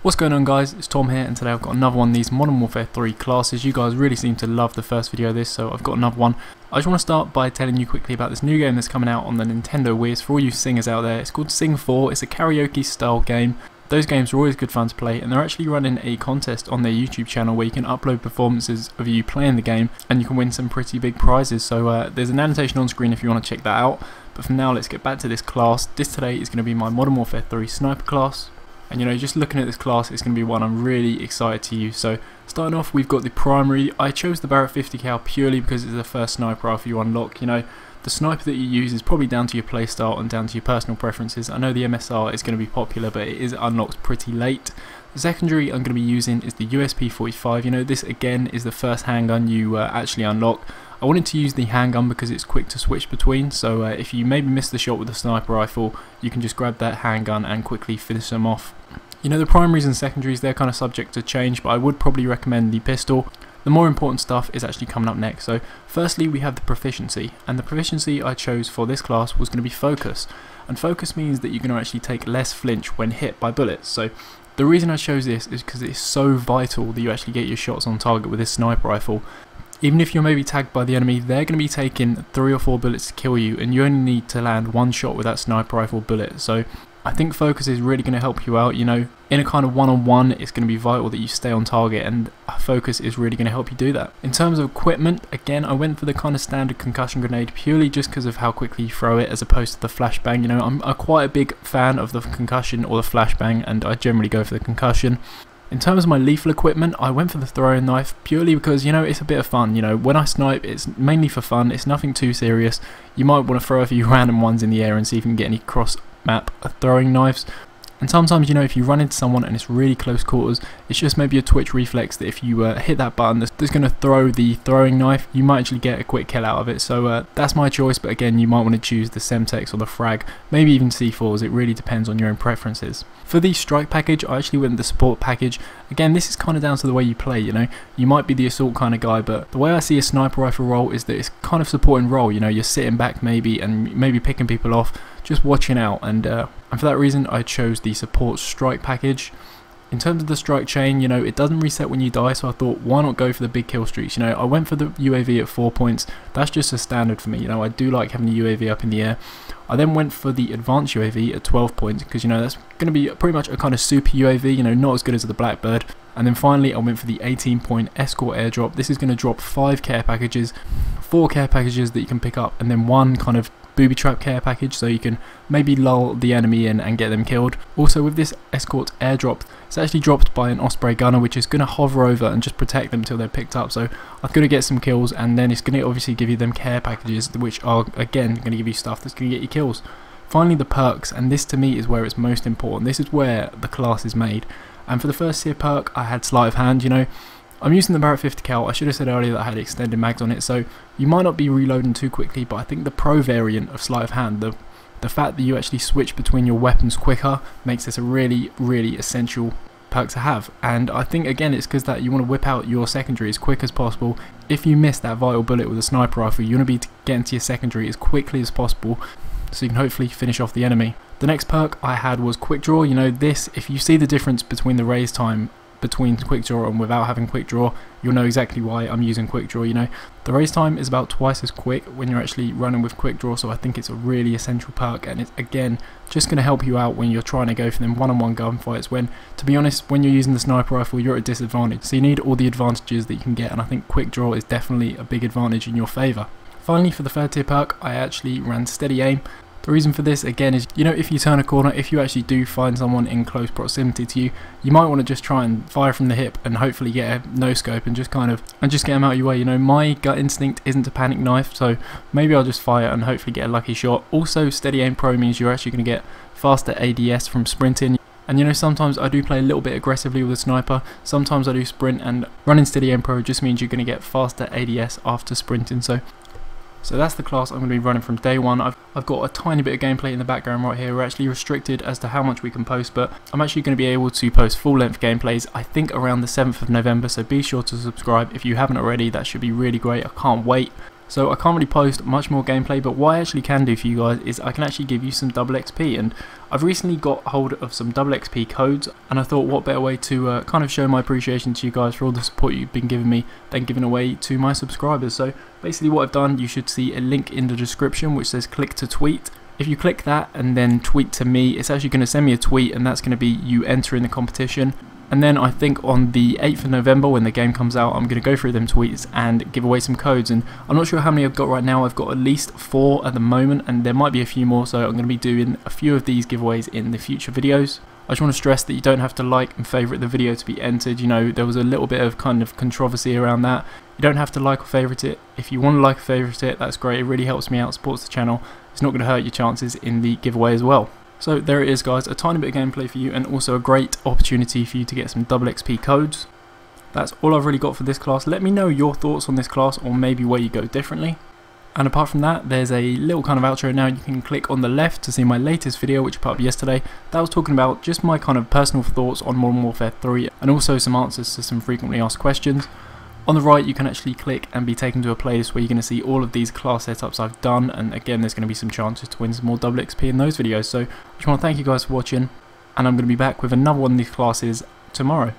What's going on, guys? It's Tom here, and today I've got another one of these Modern Warfare 3 classes. You guys really seem to love the first video of this, so I've got another one. I just want to start by telling you quickly about this new game that's coming out on the Nintendo Wii. It's for all you singers out there. It's called Sing 4. It's a karaoke style game. Those games are always good fun to play, and they're actually running a contest on their YouTube channel where you can upload performances of you playing the game and you can win some pretty big prizes. So there's an annotation on screen if you want to check that out. But for now, let's get back to this class. This today is going to be my Modern Warfare 3 sniper class. And you know, just looking at this class, it's going to be one I'm really excited to use. So starting off, we've got the primary. I chose the Barrett 50 cal purely because it's the first sniper rifle you unlock. You know, the sniper that you use is probably down to your playstyle and down to your personal preferences. I know the MSR is going to be popular, but it is unlocked pretty late. The secondary I'm going to be using is the USP-45. You know, this again is the first handgun you actually unlock. I wanted to use the handgun because it's quick to switch between, so if you maybe miss the shot with the sniper rifle, you can just grab that handgun and quickly finish them off. You know, the primaries and secondaries, they're kind of subject to change, but I would probably recommend the pistol. The more important stuff is actually coming up next. So firstly, we have the proficiency, and the proficiency I chose for this class was going to be focus. And focus means that you're going to actually take less flinch when hit by bullets. So the reason I chose this is because it's so vital that you actually get your shots on target with this sniper rifle. Even if you're maybe tagged by the enemy, they're going to be taking 3 or 4 bullets to kill you, and you only need to land 1 shot with that sniper rifle bullet. So I think focus is really going to help you out. You know, in a kind of one-on-one, it's going to be vital that you stay on target, and focus is really going to help you do that. In terms of equipment, again, I went for the kind of standard concussion grenade purely just because of how quickly you throw it as opposed to the flashbang. You know, I'm quite a big fan of the concussion or the flashbang, and I generally go for the concussion. In terms of my lethal equipment, I went for the throwing knife purely because, you know, it's a bit of fun. You know, when I snipe, it's mainly for fun. It's nothing too serious. You might want to throw a few random ones in the air and see if you can get any cross map throwing knives. And sometimes, you know, if you run into someone and it's really close quarters, it's just maybe a twitch reflex that if you hit that button that's going to throw the throwing knife, you might actually get a quick kill out of it. So that's my choice, but again, you might want to choose the Semtex or the Frag, maybe even C4s. It really depends on your own preferences. For the strike package, I actually went with the support package. Again, this is kind of down to the way you play. You know, you might be the assault kind of guy, but the way I see a sniper rifle role is that it's kind of supporting role. You know, you're sitting back maybe and maybe picking people off, just watching out, and for that reason I chose the support strike package. In terms of the strike chain, you know, it doesn't reset when you die, so I thought, why not go for the big kill streaks? You know, I went for the UAV at 4 points. That's just a standard for me. You know, I do like having the UAV up in the air. I then went for the advanced UAV at 12 points because, you know, that's going to be pretty much a kind of super UAV, you know, not as good as the Blackbird. And then finally I went for the 18-point escort airdrop. This is going to drop 5 care packages, 4 care packages that you can pick up, and then 1 kind of booby trap care package, so you can maybe lull the enemy in and get them killed. Also, with this escort airdrop, it's actually dropped by an Osprey gunner, which is going to hover over and just protect them until they're picked up. So I'm going to get some kills, and then it's going to obviously give you them care packages, which are again going to give you stuff that's going to get you kills. Finally, the perks, and this to me is where it's most important. This is where the class is made. And for the first tier perk, I had sleight of hand. You know, I'm using the Barrett 50 cal. I should have said earlier that I had extended mags on it, so you might not be reloading too quickly, but I think the pro variant of sleight of hand, the fact that you actually switch between your weapons quicker, makes this a really, really essential perk to have. And I think again it's because that you want to whip out your secondary as quick as possible. If you miss that vital bullet with a sniper rifle, you want to be getting to your secondary as quickly as possible so you can hopefully finish off the enemy. The next perk I had was quick draw. You know, this, if you see the difference between the raise time between quick draw and without having quick draw, you'll know exactly why I'm using quick draw. You know, the raise time is about twice as quick when you're actually running with quick draw, so I think it's a really essential perk, and it's again just going to help you out when you're trying to go for them one-on-one gunfights, when, to be honest, when you're using the sniper rifle, you're at a disadvantage, so you need all the advantages that you can get, and I think quick draw is definitely a big advantage in your favour. Finally, for the third tier perk, I actually ran steady aim. The reason for this again is, you know, if you turn a corner, if you actually do find someone in close proximity to you, you might want to just try and fire from the hip and hopefully get a no scope and just get them out of your way. You know, my gut instinct isn't a panic knife, so maybe I'll just fire and hopefully get a lucky shot. Also, steady aim pro means you're actually going to get faster ADS from sprinting. And you know, sometimes I do play a little bit aggressively with a sniper, sometimes I do sprint, and running steady aim pro just means you're going to get faster ADS after sprinting. So that's the class I'm going to be running from day one. I've got a tiny bit of gameplay in the background right here. We're actually restricted as to how much we can post, but I'm actually going to be able to post full length gameplays, I think around the 7th of November, so be sure to subscribe if you haven't already. That should be really great. I can't wait. So I can't really post much more gameplay, but what I actually can do for you guys is I can actually give you some double XP, and I've recently got hold of some double XP codes, and I thought what better way to kind of show my appreciation to you guys for all the support you've been giving me than giving away to my subscribers. So basically what I've done, you should see a link in the description which says click to tweet. If you click that and then tweet to me, it's actually going to send me a tweet, and that's going to be you entering the competition. And then I think on the 8th of November when the game comes out, I'm going to go through them tweets and give away some codes. And I'm not sure how many I've got right now. I've got at least 4 at the moment, and there might be a few more, so I'm going to be doing a few of these giveaways in the future videos. I just want to stress that you don't have to like and favourite the video to be entered. You know, there was a little bit of kind of controversy around that. You don't have to like or favourite it. If you want to like or favourite it, that's great. It really helps me out, supports the channel. It's not going to hurt your chances in the giveaway as well. So there it is, guys, a tiny bit of gameplay for you, and also a great opportunity for you to get some double XP codes. That's all I've really got for this class. Let me know your thoughts on this class, or maybe where you go differently. And apart from that, there's a little kind of outro now. You can click on the left to see my latest video, which I put up yesterday. That was talking about just my kind of personal thoughts on Modern Warfare 3, and also some answers to some frequently asked questions. On the right, you can actually click and be taken to a playlist where you're going to see all of these class setups I've done, and again, there's going to be some chances to win some more double XP in those videos. So I just want to thank you guys for watching, and I'm going to be back with another one of these classes tomorrow.